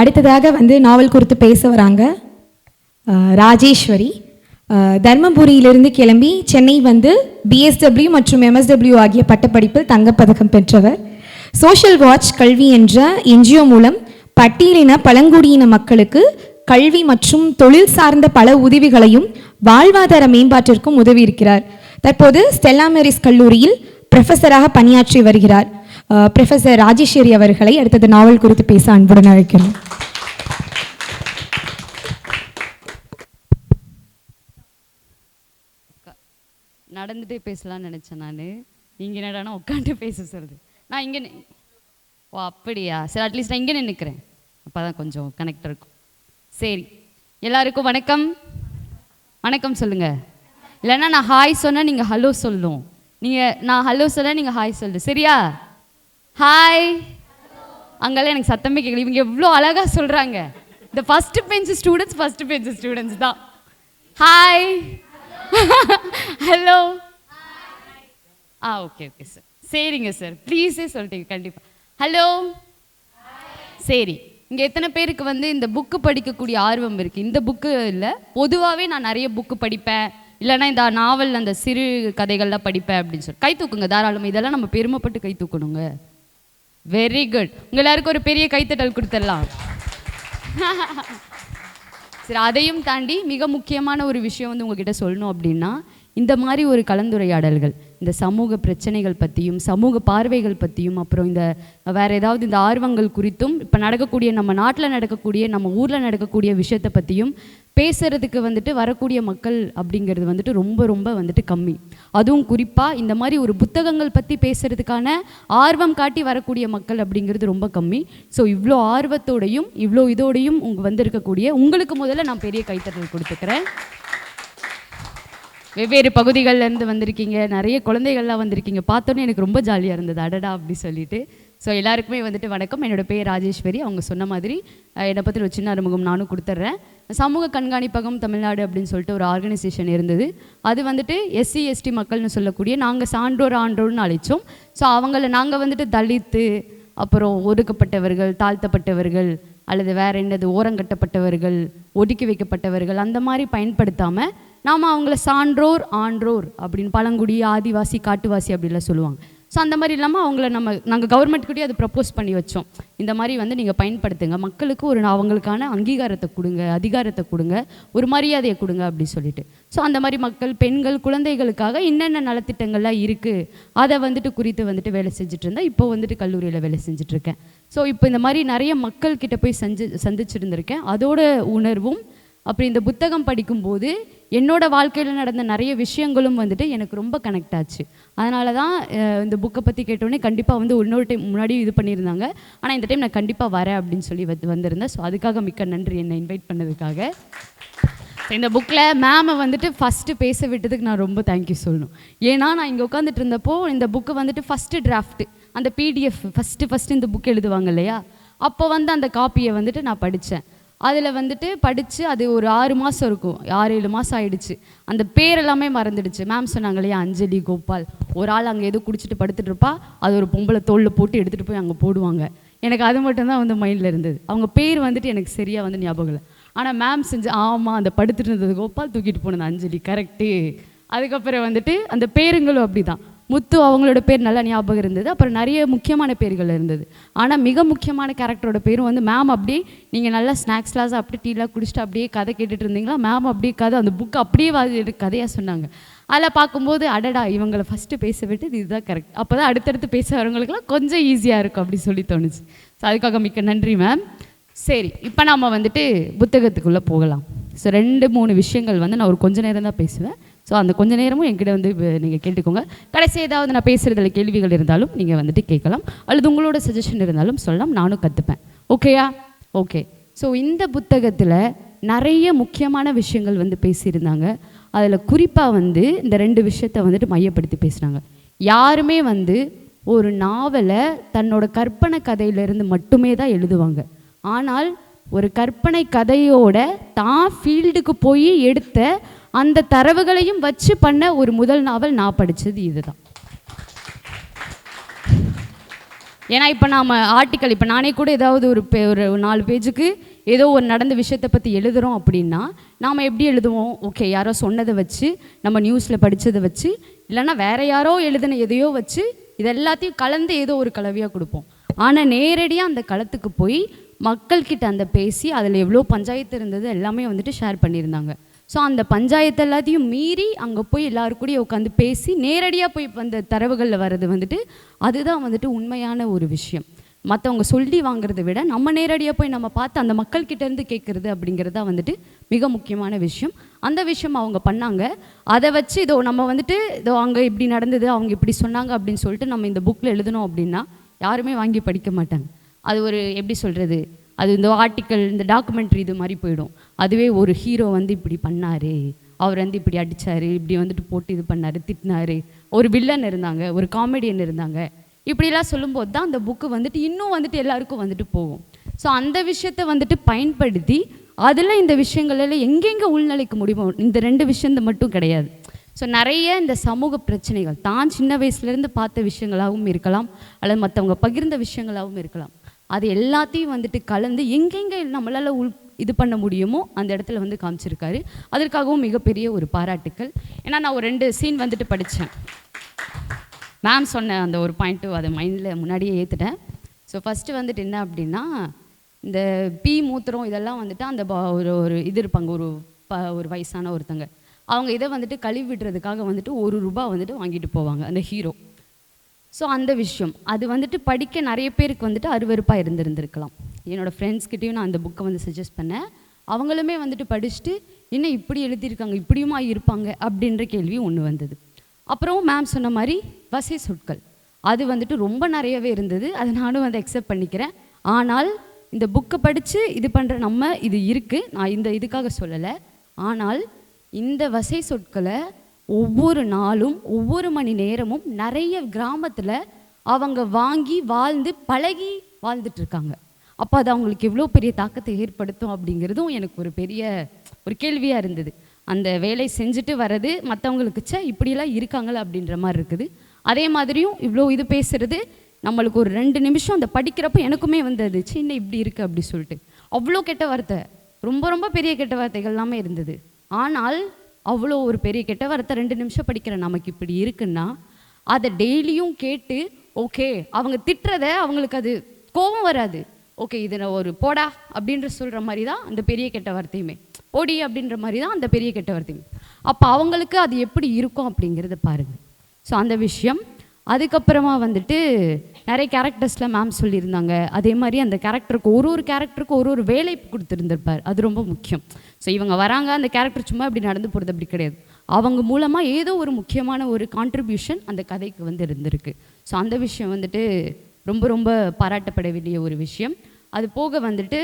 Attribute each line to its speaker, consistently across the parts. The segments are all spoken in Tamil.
Speaker 1: அடுத்ததாக நாவல் குறித்து பேச வராங்க ராஜேஸ்வரி. தர்மபுரியிலிருந்து கிளம்பி சென்னை பிஎஸ்டபிள்யூ மற்றும் எம்எஸ்டபிள்யூ ஆகிய பட்டப்படிப்பில் தங்கப்பதக்கம் பெற்றவர். சோஷியல் வாட்ச் கல்வி என்ற என்ஜிஓ மூலம் பட்டியலின பழங்குடியின மக்களுக்கு கல்வி மற்றும் தொழில் சார்ந்த பல உதவிகளையும் வாழ்வாதார மேம்பாட்டிற்கும் உதவி இருக்கிறார். தற்போது ஸ்டெல்லா மேரிஸ் கல்லூரியில் ப்ரொஃபஸராக பணியாற்றி வருகிறார். ப்ரொஃபஸர் ராஜேஸ்வரி அவர்களை அடுத்தது நாவல் குறித்து பேச அன்புடன் அழைக்கிறோம்.
Speaker 2: நடந்துட்டே பேசலாம்னு நினச்சேன் நான். நீங்கள் என்னடானா உட்காந்து பேச சொல்லுது. நான் இங்கே ஓ அப்படியா, சரி அட்லீஸ்ட் நான் இங்கே நிற்கிறேன், அப்போ தான் கொஞ்சம் கனெக்ட் இருக்கும். சரி, எல்லாருக்கும் வணக்கம். வணக்கம் சொல்லுங்கள். இல்லைன்னா நான் ஹாய் சொன்னால் நீங்கள் ஹலோ சொல்லணும். நான் ஹலோ சொன்னால் நீங்கள் ஹாய் சொல்லு, சரியா? ஹாய். அங்கெல்லாம் எனக்கு சத்தமே கேட்கல. இவங்க எவ்வளோ அழகாக சொல்கிறாங்க. இந்த ஃபஸ்ட்டு பெஞ்சு ஸ்டூடெண்ட்ஸ் தான். Hi, hello. ஓகே சார், சரிங்க சார், ப்ளீஸே சொல்லிட்டீங்க கண்டிப்பாக. ஹலோ. சரி, இங்கே எத்தனை பேருக்கு இந்த புக்கு படிக்கக்கூடிய ஆர்வம் இருக்குது? இந்த புக்கு இல்லை, பொதுவாகவே நான் நிறைய புக்கு படிப்பேன், இல்லைன்னா இந்த நாவல் அந்த சிறு கதைகள்லாம் படிப்பேன் அப்படின்னு சொல்லி கை தூக்குங்க தாராளமாக. இதெல்லாம் நம்ம பெருமைப்பட்டு கை தூக்கணுங்க. Very good. உங்கள் எல்லாருக்கும் ஒரு பெரிய கைத்தட்டல் கொடுத்துடலாம். சரி, அதையும் தாண்டி மிக முக்கியமான ஒரு விஷயம் உங்ககிட்ட சொல்லணும் அப்படின்னா, இந்த மாதிரி ஒரு கலந்துரையாடல்கள் இந்த சமூக பிரச்சனைகள் பற்றியும் சமூக பார்வைகள் பற்றியும் அப்புறம் இந்த வேறு ஏதாவது இந்த ஆர்வங்கள் குறித்தும் இப்போ நடக்கக்கூடிய நம்ம நாட்டில் நடக்கக்கூடிய நம்ம ஊரில் நடக்கக்கூடிய விஷயத்தை பற்றியும் பேசுகிறதுக்கு வரக்கூடிய மக்கள் அப்படிங்கிறது ரொம்ப ரொம்ப கம்மி. அதுவும் குறிப்பாக இந்த மாதிரி ஒரு புத்தகங்கள் பற்றி பேசுகிறதுக்கான ஆர்வம் காட்டி வரக்கூடிய மக்கள் அப்படிங்கிறது ரொம்ப கம்மி. ஸோ இவ்வளோ ஆர்வத்தோடையும் இவ்வளோ இதோடையும் வந்திருக்கக்கூடிய உங்களுக்கு முதல்ல நான் பெரிய கைத்தட்டல் கொடுத்துக்கிறேன். வெவ்வேறு பகுதிகளிலேருந்து வந்திருக்கீங்க, நிறைய குழந்தைகள்லாம் வந்திருக்கீங்க. பார்த்தோன்னே எனக்கு ரொம்ப ஜாலியாக இருந்தது, அடடா அப்படி சொல்லிட்டு. ஸோ எல்லாருக்குமே வணக்கம். என்னோடய பேர் ராஜேஸ்வரி. அவங்க சொன்ன மாதிரி என்னை பற்றி ஒரு சின்ன அறிமுகம் நானும் கொடுத்துட்றேன். சமூக கண்காணிப்பகம் தமிழ்நாடு அப்படின்னு சொல்லிட்டு ஒரு ஆர்கனைசேஷன் இருந்தது. அது எஸ்சி எஸ்டி மக்கள்னு சொல்லக்கூடிய நாங்கள் ஆன்றோர்னு அழைச்சோம். ஸோ அவங்கள நாங்கள் தலித்து, அப்புறம் ஒடுக்கப்பட்டவர்கள், தாழ்த்தப்பட்டவர்கள், அல்லது வேறு என்னது ஓரங்கட்டப்பட்டவர்கள், ஒதுக்கி வைக்கப்பட்டவர்கள் அந்த மாதிரி பயன்படுத்தாமல் நாம் அவங்கள ஆன்றோர் அப்படின்னு பழங்குடி, ஆதிவாசி, காட்டுவாசி அப்படிலாம் சொல்லுவாங்க. ஸோ அந்த மாதிரி இல்லாமல் அவங்கள நாங்கள் கவர்மெண்ட்கிட்டே அதை ப்ரப்போஸ் பண்ணி வச்சோம். இந்த மாதிரி நீங்கள் பயன்படுத்துங்க, மக்களுக்கு அவங்களுக்கான அங்கீகாரத்தை கொடுங்க, அதிகாரத்தை கொடுங்க, ஒரு மரியாதையை கொடுங்க அப்படி சொல்லிட்டு. ஸோ அந்த மாதிரி மக்கள், பெண்கள், குழந்தைகளுக்காக என்னென்ன நலத்திட்டங்கள்லாம் இருக்குது அதை குறித்து வேலை செஞ்சுட்டு இருந்தேன். இப்போ கல்லூரியில் வேலை செஞ்சுட்ருக்கேன். ஸோ இப்போ இந்த மாதிரி நிறைய மக்கள்கிட்ட போய் சந்திச்சிருந்திருக்கேன். அதோட உணர்வும் அப்படி இந்த புத்தகம் படிக்கும்போது என்னோடய வாழ்க்கையில் நடந்த நிறைய விஷயங்களும் எனக்கு ரொம்ப கனெக்ட் ஆச்சு. அதனால தான் இந்த புக்கை பற்றி கேட்டோடனே கண்டிப்பாக இன்னொரு டைம் முன்னாடி இது பண்ணியிருந்தாங்க, ஆனால் இந்த டைம் நான் கண்டிப்பாக வரேன் அப்படின்னு சொல்லி வந்திருந்தேன். ஸோ அதுக்காக மிக்க நன்றி என்னை இன்வைட் பண்ணதுக்காக. இந்த புக்கில் மேமை ஃபஸ்ட்டு பேச விட்டதுக்கு நான் ரொம்ப தேங்க்யூ சொல்லணும். ஏன்னா நான் இங்கே உட்காந்துட்டு இருந்தப்போ இந்த புக்கு ஃபஸ்ட்டு டிராஃப்ட்டு அந்த பிடிஎஃப் ஃபஸ்ட்டு இந்த புக் எழுதுவாங்க இல்லையா, அப்போ அந்த காப்பியை நான் படித்தேன். அதில் படித்து அது ஒரு 6 மாதம் இருக்கும், 6-7 மாதம் ஆகிடுச்சு. அந்த பேர் எல்லாமே மறந்துடுச்சு. மேம் சொன்னாங்க இல்லையா, அஞ்சலி கோபால், ஒரு ஆள் அங்கே ஏதோ குடிச்சிட்டு படுத்துட்டு இருப்பா, அது ஒரு பொம்பளை தோளில் போட்டு எடுத்துகிட்டு போய் அங்கே போடுவாங்க. எனக்கு அது மட்டும்தான் மைண்டில் இருந்தது. அவங்க பேர் எனக்கு சரியாக ஞாபகம் இல்லை. ஆனால் மேம் செஞ்சு ஆமாம், அந்த படுத்துட்டு இருந்தது கோபால், தூக்கிட்டு போனது அஞ்சலி, கரெக்டு. அதுக்கப்புறம் அந்த பேருங்களும் அப்படி தான். முத்து அவங்களோட பேர் நல்லா ஞாபகம் இருந்தது. அப்புறம் நிறைய முக்கியமான பேர்கள் இருந்தது. ஆனால் மிக முக்கியமான கேரக்டரோட பேரும் மேம் அப்படியே நீங்கள் நல்லா ஸ்நாக்ஸ்லாம் அப்படி டீலாம் குடிச்சிட்டு அப்படியே கதை கேட்டுட்டு இருந்தீங்களா, மேம் அப்படியே கதை அந்த புக்கு அப்படியே கதையாக சொன்னாங்க. அதில் பார்க்கும்போது அடடா இவங்களை ஃபஸ்ட்டு பேச விட்டு இதுதான் கரெக்ட், அப்போ தான் அடுத்தடுத்து பேச வரவங்களுக்குலாம் கொஞ்சம் ஈஸியாக இருக்கும் அப்படி சொல்லி தோணுச்சு. ஸோ அதுக்காக மிக்க நன்றி மேம். சரி, இப்போ நாம் புத்தகத்துக்குள்ளே போகலாம். ஸோ 2-3 விஷயங்கள் நான் ஒரு கொஞ்ச நேரம் தான் பேசுவேன். ஸோ அந்த கொஞ்ச நேரமும் என்கிட்ட நீங்கள் கேட்டுக்கோங்க. கடைசி ஏதாவது நான் பேசுகிறதுல கேள்விகள் இருந்தாலும் நீங்கள் கேட்கலாம், அல்லது உங்களோட சஜஷன் இருந்தாலும் சொல்லலாம், நானும் கற்றுப்பேன். ஓகேயா? ஓகே. ஸோ இந்த புத்தகத்தில் நிறைய முக்கியமான விஷயங்கள் பேசியிருந்தாங்க. அதில் குறிப்பாக இந்த 2 விஷயத்தை மையப்படுத்தி பேசுகிறாங்க. யாருமே ஒரு நாவலை தன்னோட கற்பனை கதையிலேருந்து மட்டுமே தான் எழுதுவாங்க. ஆனால் ஒரு கற்பனை கதையோட தான் ஃபீல்டுக்கு போய் எடுத்த அந்த தரவுகளையும் வச்சு பண்ண ஒரு முதல் நாவல் நான் படித்தது இதுதான். ஏன்னா இப்போ நாம் ஆர்டிக்கல் இப்போ நானே கூட ஏதாவது ஒரு 4 பேஜுக்கு ஏதோ ஒரு நடந்த விஷயத்தை பற்றி எழுதுகிறோம் அப்படின்னா நாம் எப்படி எழுதுவோம்? ஓகே, யாரோ சொன்னதை வச்சு, நம்ம நியூஸில் படித்ததை வச்சு, இல்லைன்னா வேறு யாரோ எழுதின எதையோ வச்சு இது எல்லாத்தையும் கலந்து ஏதோ ஒரு கலவையாக கொடுப்போம். ஆனால் நேரடியாக அந்த களத்துக்கு போய் மக்கள்கிட்ட அந்த பேசி அதில் எவ்வளோ பஞ்சாயத்து இருந்தது எல்லாமே வந்துட்டு ஷேர் பண்ணியிருந்தாங்க. ஸோ அந்த பஞ்சாயத்து எல்லாத்தையும் மீறி அங்கே போய் எல்லாருக்கூடயும் உட்காந்து பேசி நேரடியாக போய் அந்த தரவுகளில் வர்றது வந்துட்டு அதுதான் வந்துட்டு உண்மையான ஒரு விஷயம். மற்றவங்க சொல்லி வாங்குறத விட நம்ம நேரடியாக போய் நம்ம பார்த்து அந்த மக்கள்கிட்டேருந்து கேட்குறது அப்படிங்கிறது தான் வந்துட்டு மிக முக்கியமான விஷயம். அந்த விஷயம் அவங்க பண்ணாங்க. அதை வச்சு இதோ நம்ம வந்துட்டு இதோ அங்கே இப்படி நடந்தது, அவங்க இப்படி சொன்னாங்க அப்படின்னு சொல்லிட்டு நம்ம இந்த புக்கில் எழுதணும் அப்படின்னா யாருமே வாங்கி படிக்க மாட்டாங்க. அது ஒரு எப்படி சொல்கிறது, அது இந்த ஆர்டிக்கல் இந்த டாக்குமெண்ட்ரி இது மாதிரி போயிடும். அதுவே ஒரு ஹீரோ வந்து இப்படி பண்ணார், அவர் வந்து இப்படி அடித்தார், இப்படி வந்துட்டு போட்டு இது பண்ணார், திட்டினார், ஒரு வில்லன் இருந்தாங்க, ஒரு காமெடியன் இருந்தாங்க, இப்படிலாம் சொல்லும்போது தான் அந்த புக்கு வந்துட்டு இன்னும் வந்துட்டு எல்லாருக்கும் வந்துட்டு போகும். ஸோ அந்த விஷயத்தை வந்துட்டு பயன்படுத்தி அதில் இந்த விஷயங்களில் எங்கெங்கே உள்நிலைக்க முடியுமோ, இந்த 2 விஷயத்தை மட்டும் கிடையாது. ஸோ நிறைய இந்த சமூக பிரச்சனைகள் தான் சின்ன வயசுலேருந்து பார்த்த விஷயங்களாகவும் இருக்கலாம், அல்லது மற்றவங்க பகிர்ந்த விஷயங்களாகவும் இருக்கலாம். அது எல்லாத்தையும் வந்துட்டு கலந்து எங்கெங்கே நம்மளால் இது பண்ண முடியுமோ அந்த இடத்துல வந்து காமிச்சிருக்காரு. அதற்காகவும் மிகப்பெரிய ஒரு பாராட்டுக்கள். ஏன்னா நான் ஒரு 2 சீன் வந்துட்டு படித்தேன். மேம் சொன்ன அந்த ஒரு பாயிண்ட்டு அதை மைண்டில் முன்னாடியே ஏற்றுட்டேன். ஸோ ஃபஸ்ட்டு வந்துட்டு என்ன அப்படின்னா, இந்த மூத்திரம் இதெல்லாம் வந்துட்டு அந்த ஒரு இது இருப்பாங்க, ஒரு வயசான ஒருத்தங்க, அவங்க இதை வந்துட்டு கழுவி விடுறதுக்காக வந்துட்டு ₹1 வந்துட்டு வாங்கிட்டு போவாங்க அந்த ஹீரோ. ஸோ அந்த விஷயம் அது வந்துட்டு படிக்க நிறைய பேருக்கு வந்துட்டு அருவருப்பாக இருந்திருக்கலாம். என்னோடய ஃப்ரெண்ட்ஸ்கிட்டையும் நான் அந்த புக்கை வந்து சஜஸ்ட் பண்ணேன். அவங்களுமே வந்துட்டு படிச்சுட்டு என்ன இப்படி எழுதியிருக்காங்க, இப்படியுமா இருப்பாங்க அப்படின்ற கேள்வி ஒன்று வந்தது. அப்புறம் மேம் சொன்ன மாதிரி வசை சொற்கள் அது வந்துட்டு ரொம்ப நிறையவே இருந்தது. அதை நானும் வந்து அக்செப்ட் பண்ணிக்கிறேன். ஆனால் இந்த புக்கை படித்து இது பண்ணுற நம்ம இது இருக்குது, நான் இந்த இதுக்காக சொல்லலை. ஆனால் இந்த வசை சொற்களை ஒவ்வொரு நாளும் ஒவ்வொரு மணி நேரமும் நிறைய கிராமத்தில் அவங்க வாங்கி வாழ்ந்து பழகி வாழ்ந்துட்டுருக்காங்க. அப்போ அது அவங்களுக்கு எவ்வளோ பெரிய தாக்கத்தை ஏற்படுத்தும் அப்படிங்கிறதும் எனக்கு ஒரு பெரிய ஒரு கேள்வியாக இருந்தது. அந்த வேலை செஞ்சுட்டு வர்றது மற்றவங்களுக்கு இப்படிலாம் இருக்காங்களா அப்படின்ற மாதிரி இருக்குது. அதே மாதிரியும் இவ்வளோ இது பேசுகிறது நம்மளுக்கு ஒரு 2 நிமிஷம் அந்த படிக்கிறப்ப எனக்குமே வந்தது, சின்ன இப்படி இருக்குது அப்படி சொல்லிட்டு. அவ்வளோ கெட்ட வார்த்தை, ரொம்ப ரொம்ப பெரிய கெட்ட வார்த்தைகள் எல்லாமே இருந்தது. ஆனால் அவ்வளோ ஒரு பெரிய கெட்ட வார்த்தை 2 நிமிஷம் படிக்கிற நமக்கு இப்படி இருக்குன்னா அதை டெய்லியும் கேட்டு ஓகே அவங்க திட்டுறத அவங்களுக்கு அது கோபம் வராது. ஓகே இது ஒரு போடா அப்படின்ற சொல்கிற மாதிரி தான் அந்த பெரிய கெட்ட வார்த்தையுமே, போடி அப்படின்ற மாதிரி தான் அந்த பெரிய கெட்ட வார்த்தையுமே. அப்போ அவங்களுக்கு அது எப்படி இருக்கும் அப்படிங்கிறத பாருங்கள். ஸோ அந்த விஷயம். அதுக்கப்புறமா வந்துட்டு நிறைய கேரக்டர்ஸில் மேம் சொல்லியிருந்தாங்க. அதே மாதிரி அந்த கேரக்டருக்கு ஒரு கேரக்டருக்கு ஒரு வேலை கொடுத்துருந்துருப்பார். அது ரொம்ப முக்கியம். ஸோ இவங்க வராங்க, அந்த கேரக்டர் சும்மா இப்படி நடந்து போகிறது அப்படி கிடையாது. அவங்க மூலமாக ஏதோ ஒரு முக்கியமான ஒரு கான்ட்ரிபியூஷன் அந்த கதைக்கு வந்து இருந்திருக்கு. ஸோ அந்த விஷயம் வந்துட்டு ரொம்ப ரொம்ப பாராட்டப்பட வேண்டிய ஒரு விஷயம். அது போக வந்துட்டு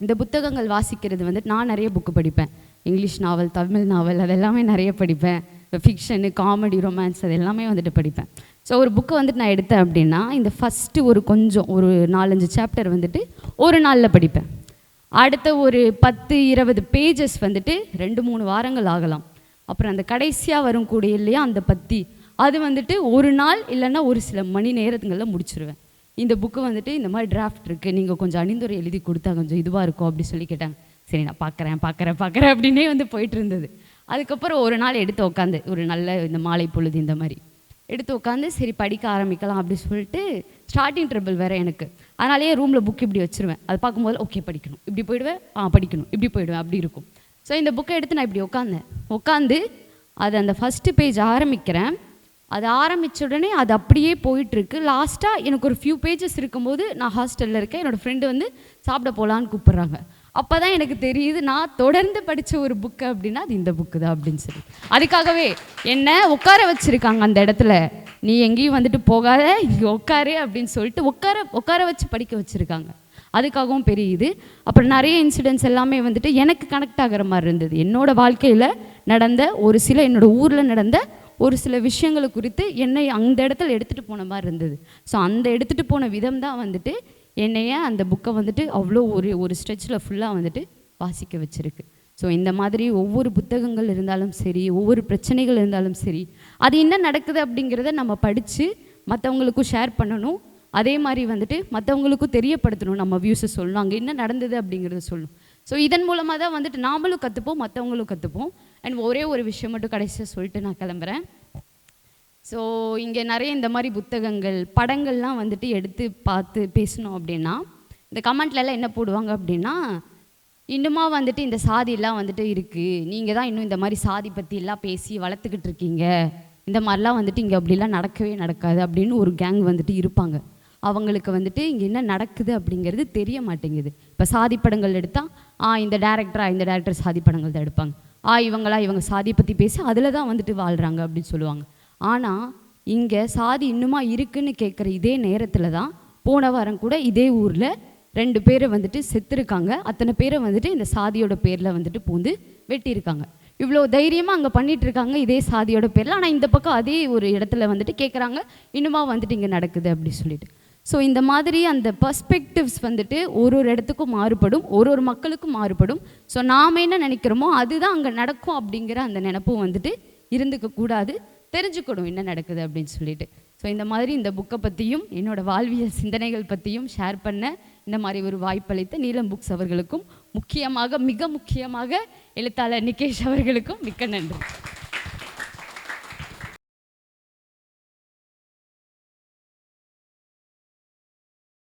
Speaker 2: இந்த புத்தகங்கள் வாசிக்கிறது வந்துட்டு நான் நிறைய புக்கு படிப்பேன். இங்கிலீஷ் நாவல், தமிழ் நாவல், அதெல்லாமே நிறைய படிப்பேன். ஃபிக்ஷனு, காமெடி, ரொமான்ஸ் அது எல்லாமே வந்துட்டு படிப்பேன். ஸோ ஒரு புக்கை வந்துட்டு நான் எடுத்தேன் அப்படின்னா இந்த ஃபஸ்ட்டு ஒரு 4-5 சாப்டர் வந்துட்டு ஒரு நாளில் படிப்பேன். அடுத்த ஒரு 10-20 பேஜஸ் வந்துட்டு 2-3 வாரங்கள் ஆகலாம். அப்புறம் அந்த கடைசியாக வரும் கூட இல்லையா அந்த பத்தி, அது வந்துட்டு ஒரு நாள் இல்லைன்னா ஒரு சில மணி நேரத்துங்களில் முடிச்சிருவேன். இந்த புக்கு வந்துட்டு இந்த மாதிரி டிராஃப்ட் இருக்குது, நீங்கள் கொஞ்சம் அணிந்துரை எழுதி கொடுத்தா கொஞ்சம் இதுவாக இருக்கும் அப்படி சொல்லி கேட்டாங்க. சரி நான் பார்க்குறேன் அப்படின்னே வந்து போயிட்டு இருந்தது. அதுக்கப்புறம் ஒரு நாள் எடுத்து உட்காந்து ஒரு நல்ல இந்த மாலை பொழுது இந்த மாதிரி எடுத்து உட்காந்து சரி படிக்க ஆரம்பிக்கலாம் அப்படி சொல்லிட்டு ஸ்டார்டிங் ட்ரபிள் வேறு எனக்கு. அதனாலேயே ரூமில் புக் இப்படி வச்சுருவேன். அது பார்க்கும்போது ஓகே படிக்கணும், இப்படி போயிடுவேன், படிக்கணும், இப்படி போயிடுவேன், அப்படி இருக்கும். ஸோ இந்த புக்கை எடுத்து நான் இப்படி உட்காந்து அது அந்த ஃபஸ்ட்டு பேஜ் ஆரம்பிக்கிறேன். அது ஆரம்பித்த உடனே அது அப்படியே போயிட்டுருக்கு. லாஸ்ட்டாக எனக்கு ஒரு ஃபியூ பேஜஸ் இருக்கும்போது நான் ஹாஸ்டலில் இருக்கேன். என்னோடய ஃப்ரெண்டு வந்து சாப்பிட போகலான்னு கூப்பிட்றாங்க. அப்போ தான் எனக்கு தெரியுது நான் தொடர்ந்து படித்த ஒரு புக்கு அப்படின்னா அது இந்த புக்கு தான் அப்படின்னு சொல்லி. அதுக்காகவே என்ன உட்கார வச்சுருக்காங்க அந்த இடத்துல, நீ எங்கேயும் வந்துட்டு போகாத, இங்கே உட்காரு அப்படின்னு சொல்லிட்டு உட்கார வச்சு படிக்க வச்சுருக்காங்க. அதுக்காகவும் பெரிய இது. அப்புறம் நிறைய இன்சிடென்ட்ஸ் எல்லாமே வந்துட்டு எனக்கு கனெக்ட் ஆகிற மாதிரி இருந்தது. என்னோடய வாழ்க்கையில் நடந்த ஒரு சில, என்னோடய ஊரில் நடந்த ஒரு சில விஷயங்களை குறித்து என்னை அந்த இடத்துல எடுத்துகிட்டு போன மாதிரி இருந்தது. ஸோ அந்த எடுத்துகிட்டு போன விதம் தான் வந்துட்டு என்னைய அந்த புக்கை வந்துட்டு அவ்வளோ ஒரு ஸ்ட்ரெச்சில் ஃபுல்லாக வந்துட்டு வாசிக்க வச்சுருக்கு. ஸோ இந்த மாதிரி ஒவ்வொரு புத்தகங்கள் இருந்தாலும் சரி, ஒவ்வொரு பிரச்சனைகள் இருந்தாலும் சரி, அது என்ன நடக்குது அப்படிங்கிறத நம்ம படித்து மற்றவங்களுக்கும் ஷேர் பண்ணணும். அதே மாதிரி வந்துட்டு மற்றவங்களுக்கும் தெரியப்படுத்தணும், நம்ம வியூஸை சொல்லணும், அங்கே என்ன நடந்தது அப்படிங்கிறத சொல்லணும். ஸோ இதன் மூலமாக தான் வந்துட்டு நாமளும் கற்றுப்போம், மற்றவங்களும் கற்றுப்போம். அண்ட் ஒரே ஒரு விஷயம் மட்டும் கடைசியாக சொல்லிட்டு நான் கிளம்புறேன். ஸோ இங்கே நிறைய இந்த மாதிரி புத்தகங்கள், படங்கள்லாம் வந்துட்டு எடுத்து பார்த்து பேசணும் அப்படின்னா, இந்த கமெண்ட்லலாம் என்ன போடுவாங்க அப்படின்னா, இன்னுமா வந்துட்டு இந்த சாதியெல்லாம் வந்துட்டு இருக்குது, நீங்கள் தான் இன்னும் இந்த மாதிரி சாதி பற்றியெல்லாம் பேசி வளர்த்துக்கிட்டு இருக்கீங்க, இந்த மாதிரிலாம் வந்துட்டு இங்கே அப்படிலாம் நடக்கவே நடக்காது அப்படின்னு ஒரு கேங் வந்துட்டு இருப்பாங்க. அவங்களுக்கு வந்துட்டு இங்கே என்ன நடக்குது அப்படிங்கிறது தெரிய மாட்டேங்குது. இப்போ சாதி படங்கள் எடுத்தால் இந்த டேரக்டர் சாதி படங்கள் தான் எடுப்பாங்க. இவங்க சாதியை பற்றி பேசி அதில் தான் வந்துட்டு வாழ்கிறாங்க அப்படின்னு சொல்லுவாங்க. ஆனால் இங்கே சாதி இன்னுமா இருக்குன்னு கேட்குற இதே நேரத்தில் தான் போன வாரம் கூட இதே ஊரில் 2 பேரை வந்துட்டு செத்துருக்காங்க. அத்தனை பேரை வந்துட்டு இந்த சாதியோட பேரில் வந்துட்டு பூந்து வெட்டியிருக்காங்க. இவ்வளோ தைரியமாக அங்கே பண்ணிகிட்ருக்காங்க இதே சாதியோட பேரில். ஆனால் இந்த பக்கம் அதே ஒரு இடத்துல வந்துட்டு கேட்குறாங்க, இன்னுமா வந்துட்டு இங்கே நடக்குது அப்படி சொல்லிட்டு. ஸோ இந்த மாதிரி அந்த பர்ஸ்பெக்டிவ்ஸ் வந்துட்டு ஒரு இடத்துக்கும் மாறுபடும், ஒரு மக்களுக்கும் மாறுபடும். ஸோ நாம் என்ன நினைக்கிறோமோ அதுதான் அங்கே நடக்கும் அப்படிங்கிற அந்த நினப்பும் வந்துட்டு இருந்துக்கக்கூடாது, தெரிஞ்சுக்கணும் என்ன நடக்குது அப்படின்னு சொல்லிட்டு. ஸோ இந்த மாதிரி இந்த புக்கை பற்றியும் என்னோடய வாழ்வியல் சிந்தனைகள் பற்றியும் ஷேர் பண்ண இந்த மாதிரி ஒரு வாய்ப்பளித்த நீலம் புக்ஸ் அவர்களுக்கும், மிக முக்கியமாக எழுத்தாளர் நிகேஷ் அவர்களுக்கும் மிக்க நன்றி.